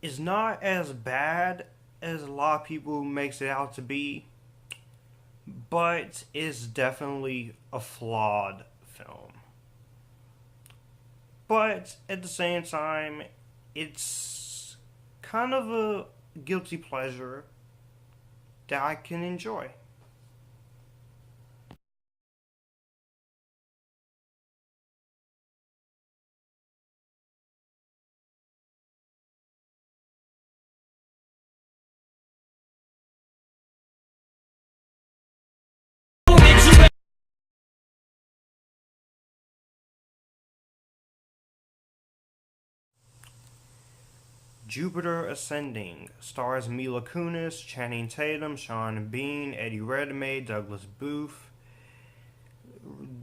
is not as bad as a lot of people makes it out to be, but it's definitely a flawed film. But at the same time, it's kind of a guilty pleasure that I can enjoy. Jupiter Ascending stars Mila Kunis, Channing Tatum, Sean Bean, Eddie Redmayne, Douglas Booth.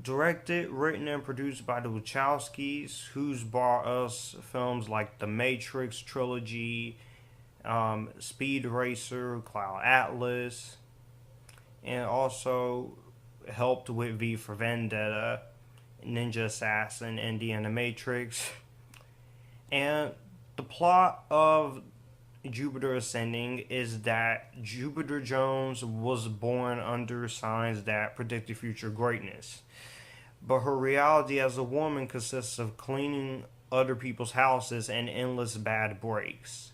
Directed, written, and produced by the Wachowskis, who's brought us films like The Matrix trilogy, Speed Racer, Cloud Atlas, and also helped with V for Vendetta, Ninja Assassin, and The Animatrix. And the plot of Jupiter Ascending is that Jupiter Jones was born under signs that predicted future greatness. But her reality as a woman consists of cleaning other people's houses and endless bad breaks.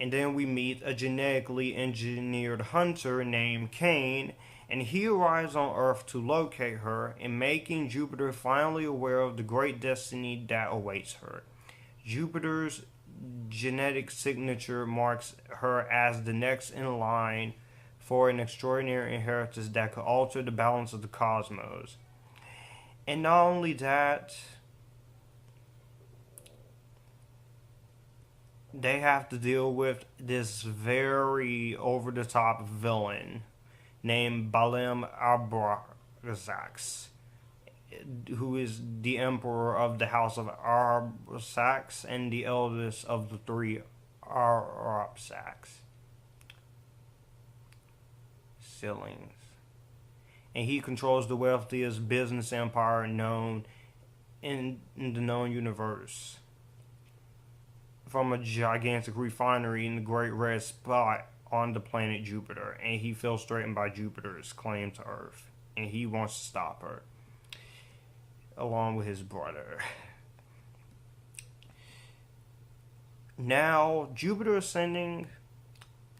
And then we meet a genetically engineered hunter named Kane, and he arrives on Earth to locate her, and making Jupiter finally aware of the great destiny that awaits her. Jupiter's genetic signature marks her as the next in line for an extraordinary inheritance that could alter the balance of the cosmos. And not only that, they have to deal with this very over-the-top villain named Balim Arbrazax, who is the emperor of the house of Arbrazax and the eldest of the three Arbrazax siblings. And he controls the wealthiest business empire known in the known universe, from a gigantic refinery in the Great Red Spot on the planet Jupiter, and he feels threatened by Jupiter's claim to Earth, and he wants to stop her, along with his brother. Now, Jupiter Ascending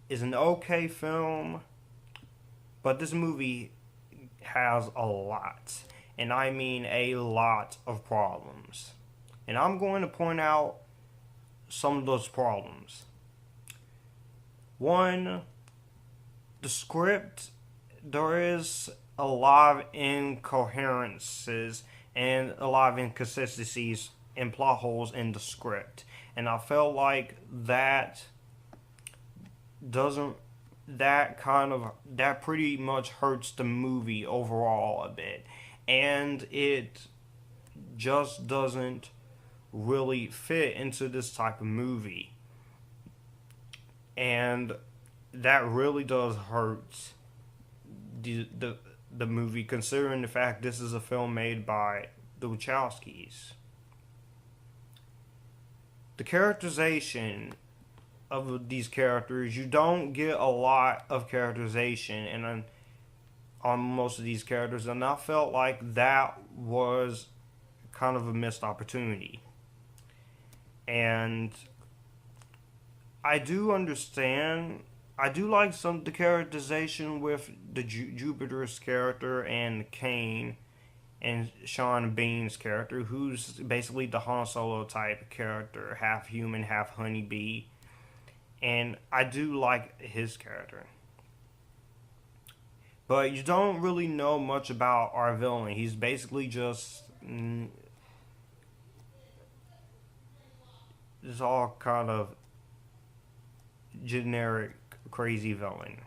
is an okay film, but this movie has a lot, and I mean a lot of problems. And I'm going to point out some of those problems. One, the script, there is a lot of incoherences and a lot of inconsistencies and plot holes in the script. And I felt like that pretty much hurts the movie overall a bit. And it just doesn't really fit into this type of movie. And that really does hurt the movie, considering the fact this is a film made by the Wachowskis. The characterization of these characters, you don't get a lot of characterization and on most of these characters, and I felt like that was kind of a missed opportunity. And I do understand, I do like some of the characterization with the Jupiter's character and Kane and Sean Bean's character, who's basically the Han Solo type character, half human, half honeybee. And I do like his character. But you don't really know much about our villain. He's basically just it's all kind of generic crazy villain.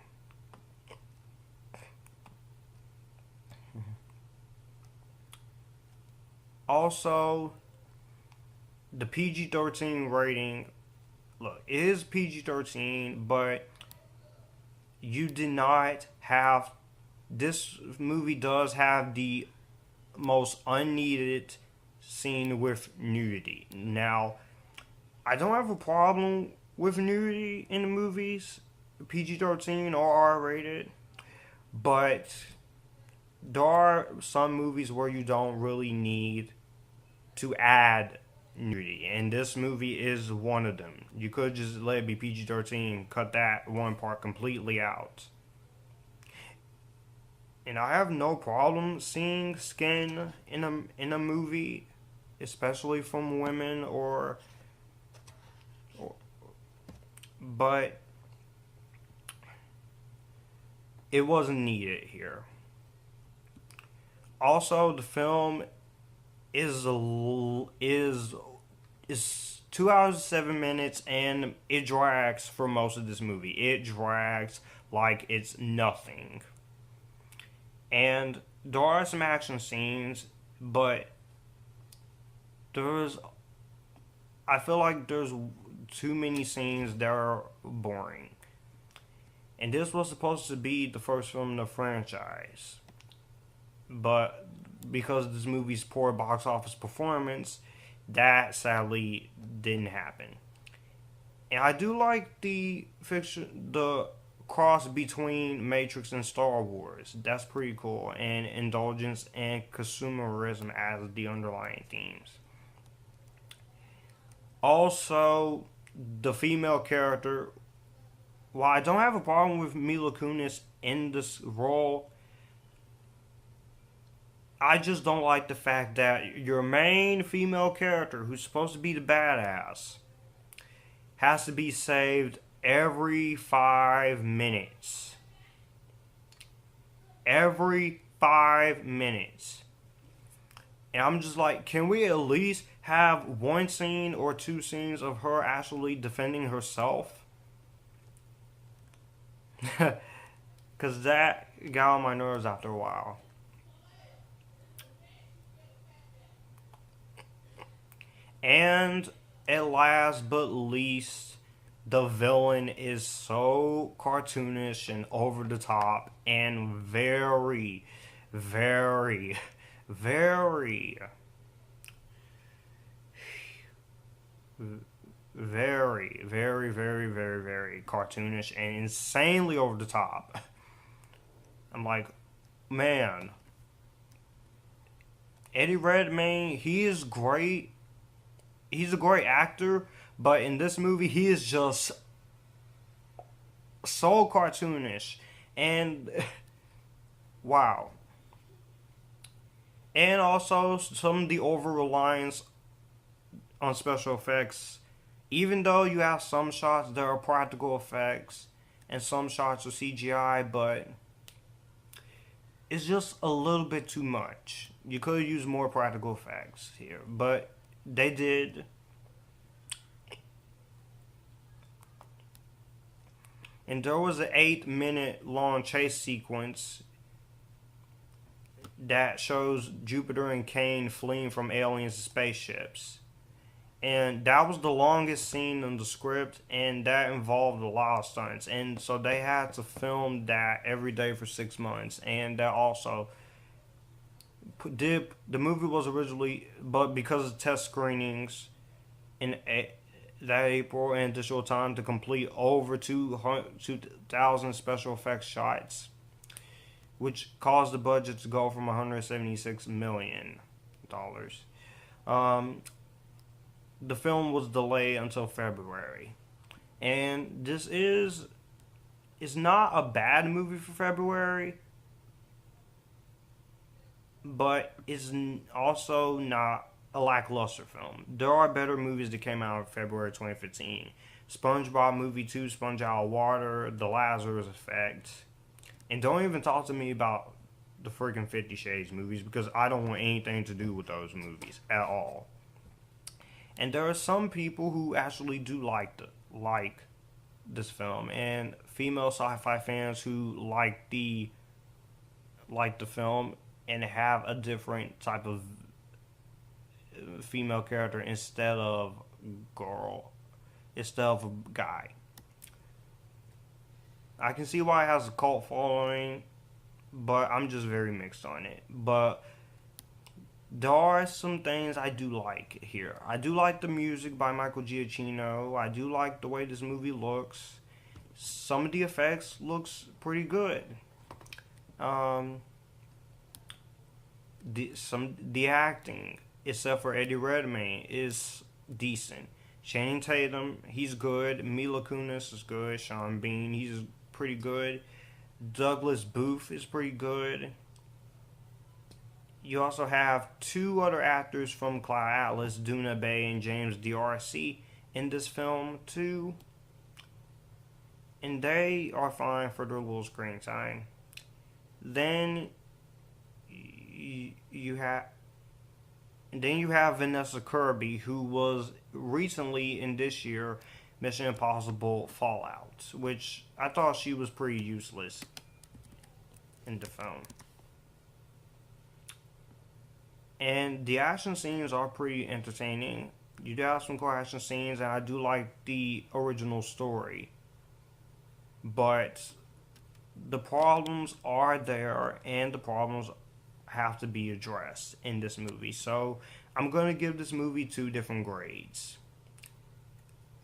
Also, the PG-13 rating, look, it is PG-13, but you did not have, this movie does have the most unneeded scene with nudity. Now, I don't have a problem with nudity in the movies, PG-13 or R-rated, but there are some movies where you don't really need to add nudity, and this movie is one of them. You could just let it be PG-13, cut that one part completely out. And I have no problem seeing skin in a movie, especially from women but it wasn't needed here. Also, the film is 2 hours and 7 minutes, and it drags for most of this movie. It drags like it's nothing. And there are some action scenes, but I feel like there's too many scenes that are boring. And this was supposed to be the first film in the franchise. But because of this movie's poor box office performance, that sadly didn't happen. And I do like the cross between Matrix and Star Wars. That's pretty cool. And indulgence and consumerism as the underlying themes. Also, the female character, while I don't have a problem with Mila Kunis in this role, I just don't like the fact that your main female character, who's supposed to be the badass, has to be saved every 5 minutes. Every 5 minutes. And I'm just like, can we at least have one scene or two scenes of her actually defending herself? Because that got on my nerves after a while. And at last but least, the villain is so cartoonish and over the top and very, very, very, very, very, very, very, very cartoonish and insanely over the top. I'm like, man, Eddie Redmayne, he is great. He's a great actor, but in this movie, he is just so cartoonish. And wow. And also some of the over-reliance on special effects. Even though you have some shots that are practical effects and some shots are CGI, but it's just a little bit too much. You could use more practical effects here, but they did. And there was an 8-minute long chase sequence that shows Jupiter and Cain fleeing from aliens and spaceships. And that was the longest scene in the script, and that involved a lot of stunts. And so they had to film that every day for 6 months. And that also the movie was originally, but because of test screenings in that April and additional time to complete over 2,000 special effects shots, which caused the budget to go from $176 million. The film was delayed until February. And this is not a bad movie for February, but it's also not a lackluster film. There are better movies that came out in February 2015. SpongeBob Movie 2, Sponge Out of Water, The Lazarus Effect. And don't even talk to me about the freaking 50 Shades movies, because I don't want anything to do with those movies at all. And there are some people who actually do like this film, and female sci-fi fans who like the film and have a different type of female character instead of a guy. I can see why it has a cult following, but I'm just very mixed on it. But there are some things I do like here. I do like the music by Michael Giacchino. I do like the way this movie looks. Some of the effects looks pretty good. The acting, except for Eddie Redmayne, is decent. Channing Tatum, he's good. Mila Kunis is good. Sean Bean, he's pretty good. Douglas Booth is pretty good. You also have two other actors from Cloud Atlas, Doona Bay and James DRC, in this film too. And they are fine for their little screen time. Then you have Vanessa Kirby, who was recently in this year Mission Impossible Fallout, which I thought she was pretty useless in the film. And the action scenes are pretty entertaining. You do have some cool action scenes, and I do like the original story. But the problems are there, and the problems have to be addressed in this movie. So I'm going to give this movie 2 different grades.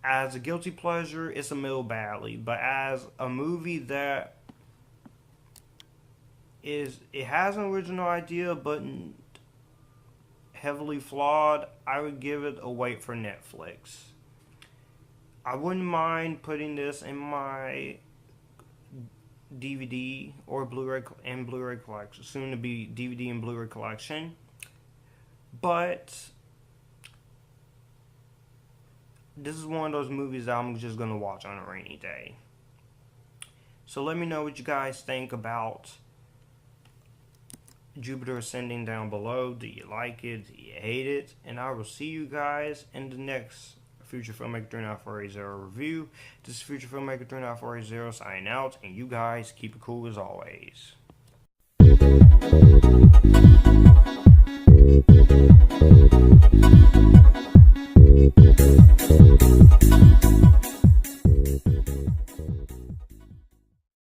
As a guilty pleasure, it's a middle badly. But as a movie that it has an original idea, but heavily flawed, I would give it a wait for Netflix. I wouldn't mind putting this in my DVD or Blu-ray collection, soon to be DVD and Blu-ray collection. But this is one of those movies that I'm just gonna watch on a rainy day. So let me know what you guys think about Jupiter Ascending down below. Do you like it? Do you hate it? And I will see you guys in the next Future Filmmaker 39480 review. This is Future Filmmaker 39480 signing out, and you guys keep it cool as always.